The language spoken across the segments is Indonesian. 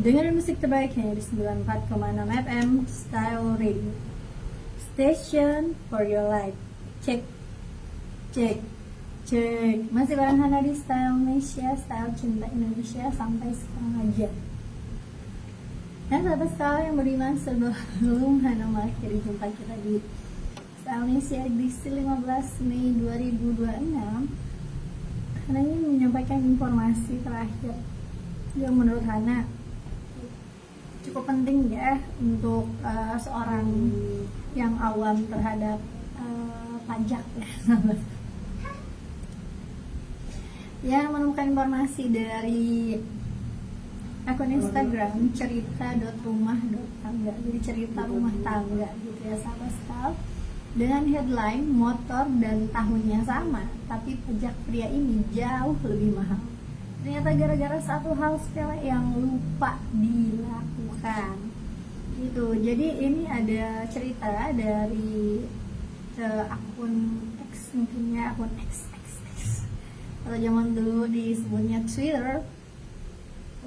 Dengerin musik terbaiknya di 94,6 FM Style Radio, Station for your life. Cek, cek, cek. Masih bareng Hana di Style Indonesia, Style Cinta Indonesia sampai sekarang aja. Dan sahabat Style yang beriman, sebelum Hana mengakhiri jumpa kita di Style Indonesia edisi 15 Mei 2026, Hana ingin menyampaikan informasi terakhir yang menurut Hana cukup penting ya untuk seorang yang awam terhadap pajak ya. Ya, menemukan informasi dari akun Instagram cerita.rumah.tangga, jadi cerita rumah tangga gitu ya sahabat Style, dengan headline motor dan tahunnya sama tapi pajak pria ini jauh lebih mahal. Ternyata gara-gara satu hal sepele yang lupa dilakukan gitu. Jadi ini ada cerita dari akun X, mungkin ya, akun X atau zaman dulu disebutnya Twitter.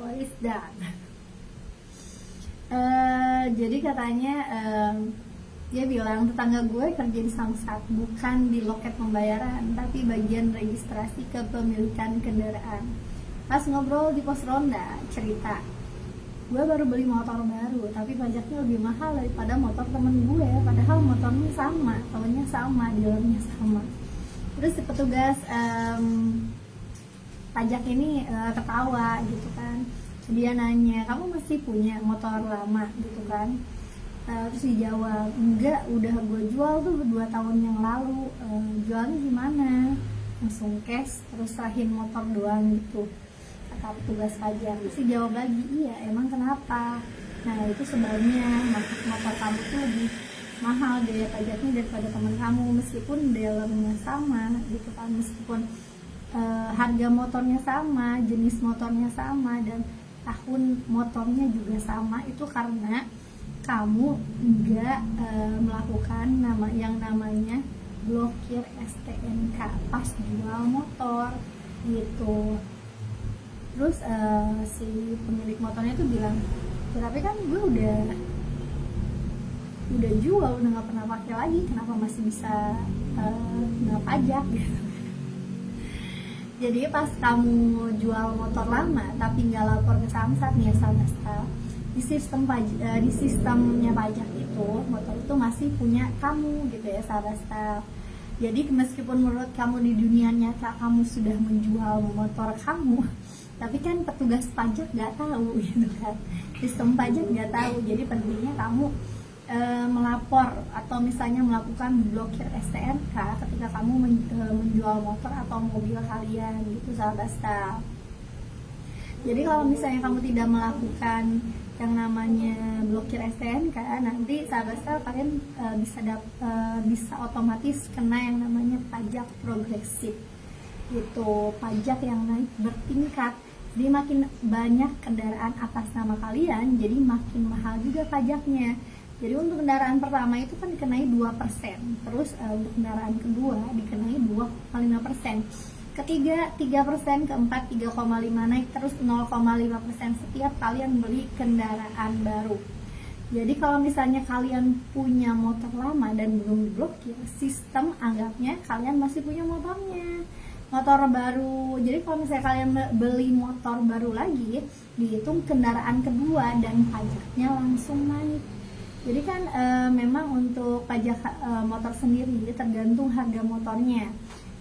What is that? Jadi katanya dia bilang, tetangga gue kerja di Samsat, bukan di loket pembayaran tapi bagian registrasi kepemilikan kendaraan. Pas ngobrol di pos ronda, cerita, gue baru beli motor baru tapi pajaknya lebih mahal daripada motor temen gue, padahal motornya sama, tahunnya sama, dealernya sama. Terus si petugas pajak ini ketawa gitu kan. Dia nanya, kamu masih punya motor lama gitu kan? Terus dijawab, enggak, udah gue jual tuh 2 tahun yang lalu. Jualnya gimana? Langsung cash, terus serahin motor doang gitu, kata petugas pajak. Terus dijawab lagi, iya emang kenapa? Nah itu sebabnya motor kamu tuh lebih mahal biaya pajaknya daripada teman kamu, meskipun dealernya sama gitu kan, meskipun harga motornya sama, jenis motornya sama, dan tahun motornya juga sama. Itu karena kamu enggak melakukan yang namanya blokir STNK pas jual motor gitu. Terus si pemilik motornya tuh bilang, ya, tapi kan gue udah jual, udah nggak pernah pakai lagi, kenapa masih bisa nggak pajak gitu. Jadi pas kamu jual motor lama tapi nggak lapor ke Samsat nih ya sahabat Style, di sistemnya pajak itu motor itu masih punya kamu gitu ya sahabat Style. Jadi meskipun menurut kamu di dunia nyata kamu sudah menjual motor kamu, tapi kan petugas pajak nggak tahu gitu kan, sistem pajak nggak tahu. Jadi pentingnya kamu melapor atau misalnya melakukan blokir STNK ketika kamu menjual motor atau mobil kalian gitu sahabat Style. Jadi kalau misalnya kamu tidak melakukan yang namanya blokir STNK, nanti sahabat Style kalian bisa otomatis kena yang namanya pajak progresif gitu, pajak yang naik bertingkat. Jadi makin banyak kendaraan atas nama kalian, jadi makin mahal juga pajaknya. Jadi untuk kendaraan pertama itu kan dikenai 2%, terus untuk kendaraan kedua dikenai 2,5%, ketiga 3%, keempat 3,5%, naik terus 0,5% setiap kalian beli kendaraan baru. Jadi kalau misalnya kalian punya motor lama dan belum diblokir, sistem anggapnya kalian masih punya motornya, motor baru. Jadi kalau misalnya kalian beli motor baru lagi, dihitung kendaraan kedua dan pajaknya langsung naik. Jadi kan memang untuk pajak motor sendiri tergantung harga motornya.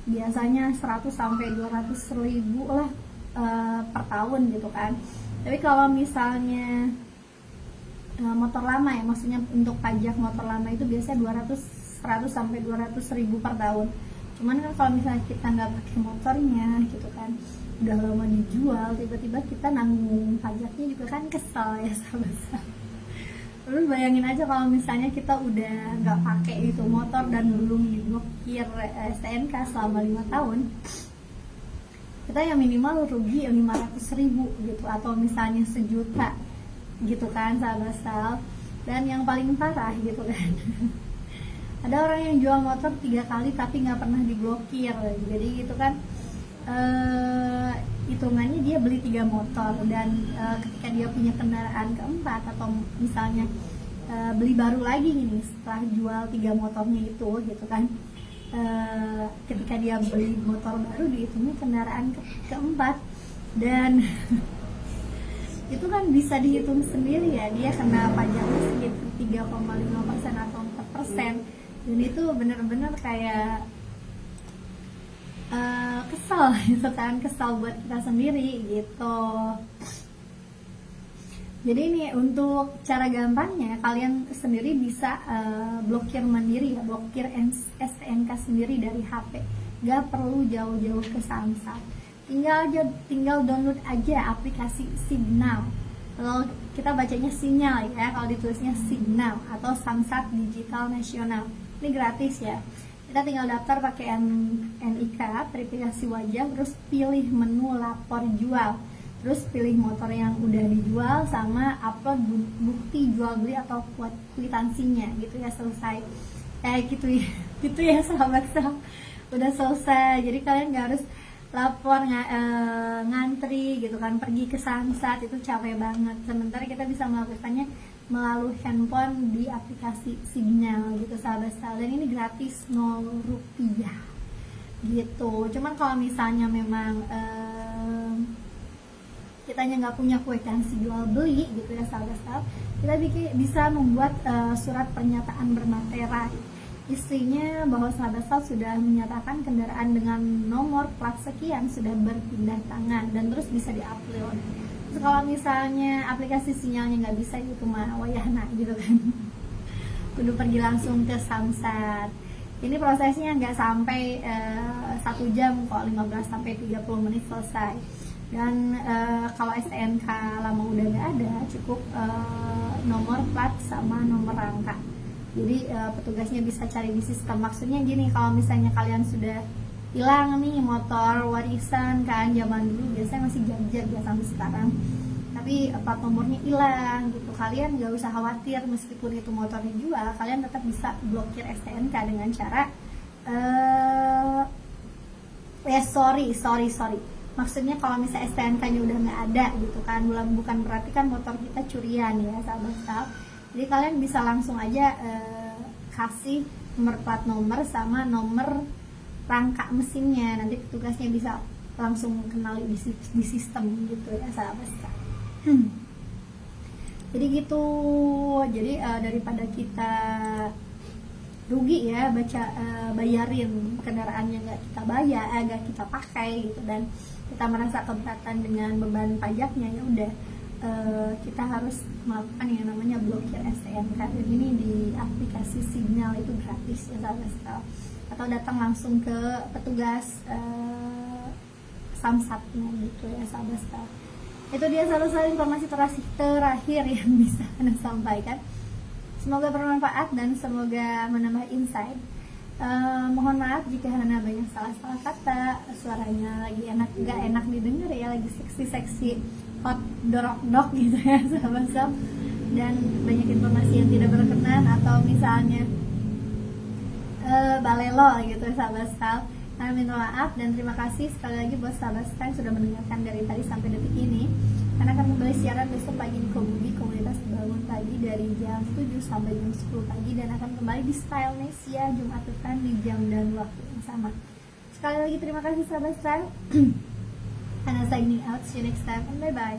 Biasanya 100 sampai 200 ribu lah per tahun gitu kan. Tapi kalau misalnya motor lama ya, maksudnya untuk pajak motor lama itu biasanya 100 sampai 200 ribu per tahun. Cuman kan kalau misalnya kita nggak pakai motornya gitu kan, udah lama dijual, tiba-tiba kita nanggung pajaknya juga kan kesel ya sahabat. Terus bayangin aja kalau misalnya kita udah nggak pakai itu motor dan belum diblokir STNK selama 5 tahun, kita yang minimal rugi 500 ribu gitu, atau misalnya 1 juta gitu kan sahabat Style. Dan yang paling parah gitu kan, ada orang yang jual motor 3 kali tapi nggak pernah diblokir. Jadi gitu kan, hitungannya dia beli 3 motor, dan ketika dia punya kendaraan keempat atau misalnya beli baru lagi nih setelah jual 3 motornya itu gitu kan, ketika dia beli motor baru dihitungnya kendaraan keempat, dan itu kan bisa dihitung sendiri ya, dia kena pajaknya sekitar 3,5% atau 4%, dan itu bener-bener kayak kesel gitu kan, kesel buat kita sendiri gitu. Jadi ini untuk cara gampangnya kalian sendiri bisa blokir mandiri ya, blokir STNK sendiri dari HP, gak perlu jauh-jauh ke Samsat, tinggal download aja aplikasi Signal. Kalau kita bacanya Sinyal ya, kalau ditulisnya Signal atau Samsat Digital Nasional, ini gratis ya. Kita tinggal daftar pakai NIK, verifikasi wajah, terus pilih menu lapor jual, terus pilih motor yang udah dijual sama upload bukti jual beli atau kwitansinya gitu ya, selesai. Gitu ya, gitu ya sahabat, udah selesai. Jadi kalian gak harus lapor ngantri gitu kan, pergi ke Samsat, itu capek banget. Sementara kita bisa melakukannya melalui handphone di aplikasi Signal gitu sahabat, dan ini gratis 0 rupiah gitu. Cuman kalau misalnya memang kitanya nggak punya kwitansi jual beli gitu ya sahabat, kita bisa membuat surat pernyataan bermaterai, isinya bahwa sahabat sudah menyatakan kendaraan dengan nomor plat sekian sudah berpindah tangan, dan terus bisa diupload. Kalau misalnya aplikasi Sinyalnya nggak bisa, itu mah wayahna gitu kan, kudu pergi langsung ke Samsat. Ini prosesnya nggak sampai 1 jam kok, 15-30 menit selesai. Dan kalau STNK lama udah nggak ada, cukup nomor plat sama nomor rangka. Jadi petugasnya bisa cari di sistem. Maksudnya gini, kalau misalnya kalian sudah hilang nih motor warisan kan, zaman dulu biasanya masih jajar ya sampai sekarang, tapi plat nomornya hilang gitu, kalian gak usah khawatir, meskipun itu motor dijual, kalian tetap bisa blokir STNK dengan cara sorry, maksudnya kalau misalnya STNK-nya udah nggak ada gitu kan, bukan berarti kan motor kita curian ya sahabat. Jadi kalian bisa langsung aja kasih nomor plat nomor sama nomor rangka mesinnya, nanti petugasnya bisa langsung kenali di sistem gitu ya sahabat. Jadi gitu, jadi daripada kita rugi ya bayarin kendaraan yang nggak kita nggak kita pakai gitu, dan kita merasa keberatan dengan beban pajaknya, ya udah kita harus melakukan yang namanya blokir STNK. Dan ini di aplikasi Signal, itu gratis ya sahabat, atau datang langsung ke petugas Samsatnya gitu ya sahabat. Itu dia salah informasi terakhir yang bisa Anda sampaikan. Semoga bermanfaat dan semoga menambah insight. Mohon maaf jika Hana banyak salah kata, suaranya lagi gak enak didengar ya, lagi seksi hot dorok gitu ya sahabat, dan banyak informasi yang tidak berkenan atau misalnya balelo gitu sahabat. Kami minta maaf dan terima kasih sekali lagi buat sahabat yang sudah mendengarkan dari tadi sampai detik ini. Karena akan kembali siaran besok pagi di Komubi, komunitas bangun pagi, dari jam 7 sampai jam 10 pagi, dan akan kembali di Stylenesia Jumat depan di jam dan waktu yang sama. Sekali lagi terima kasih sahabat Style. Hana signing out, see you next time and bye bye.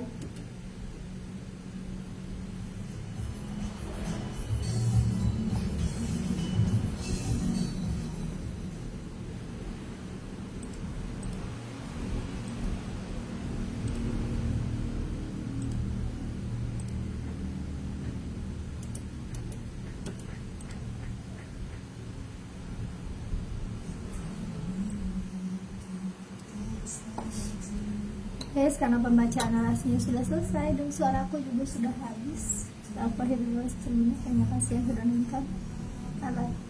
Guys, karena pembacaan narasinya sudah selesai dan suaraku juga sudah habis, terima kasih yang sudah nonton. Bye bye.